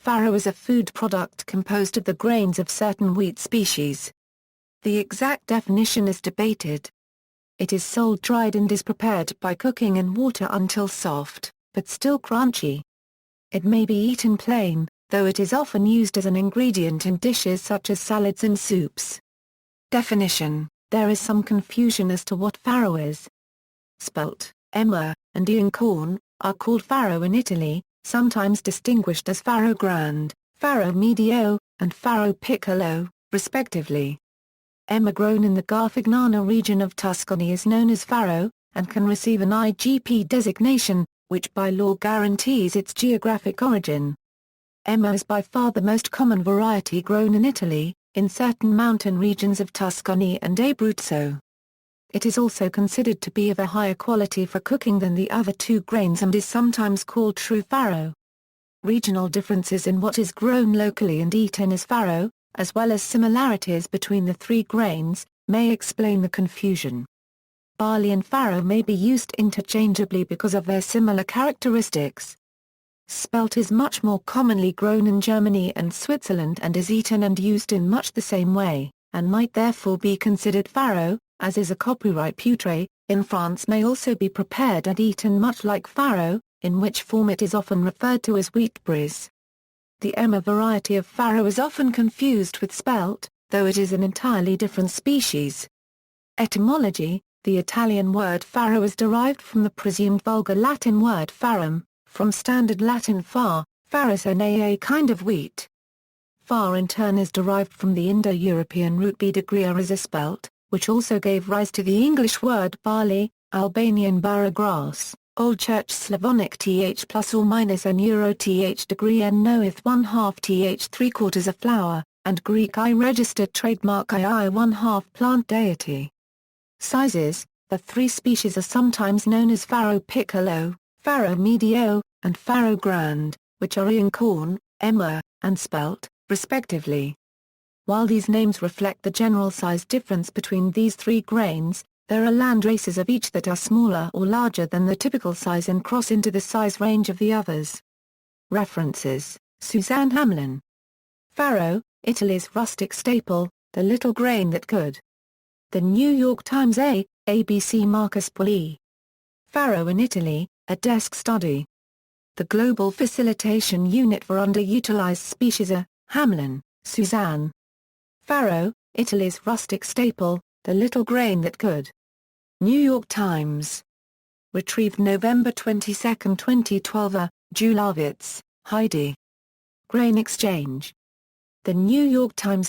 Farro is a food product composed of the grains of certain wheat species. The exact definition is debated. It is sold dried and is prepared by cooking in water until soft, but still crunchy. It may be eaten plain, though it is often used as an ingredient in dishes such as salads and soups. Definition: there is some confusion as to what farro is. Spelt, emmer, and corn are called farro in Italy, sometimes distinguished as farro grande, farro medio, and farro piccolo, respectively. Emmer grown in the Garfagnana region of Tuscany is known as farro, and can receive an IGP designation, which by law guarantees its geographic origin. Emmer is by far the most common variety grown in Italy, in certain mountain regions of Tuscany and Abruzzo. It is also considered to be of a higher quality for cooking than the other two grains and is sometimes called true farro. Regional differences in what is grown locally and eaten as farro, as well as similarities between the three grains, may explain the confusion. Barley and farro may be used interchangeably because of their similar characteristics. Spelt is much more commonly grown in Germany and Switzerland and is eaten and used in much the same way, and might therefore be considered farro, as is a copyright putre. In France may also be prepared and eaten much like farro, in which form it is often referred to as wheat brise. The emmer variety of farro is often confused with spelt, though it is an entirely different species. Etymology: the Italian word farro is derived from the presumed vulgar Latin word farum, from Standard Latin far, farus and a kind of wheat. Far in turn is derived from the Indo-European root bidagria as a spelt, which also gave rise to the English word barley, Albanian bara grass, Old Church Slavonic th plus or minus n euro th degree n noeth 1/2 th 3/4 a flower, and Greek I registered trademark II 1/2 plant deity. Sizes: the three species are sometimes known as farro piccolo, farro medio, and farro grande, which are corn, emmer, and spelt, respectively. While these names reflect the general size difference between these three grains, there are land races of each that are smaller or larger than the typical size and cross into the size range of the others. References: Suzanne Hamlin. Farro, Italy's rustic staple, the little grain that could. The New York Times ABC Marcus Pulli. Farro in Italy, a desk study. The Global Facilitation Unit for Underutilized Species. Hamlin, Suzanne. Farro, Italy's rustic staple, the little grain that could. New York Times. Retrieved November 22, 2012. Julavitz, Heidi. Grain Exchange. The New York Times.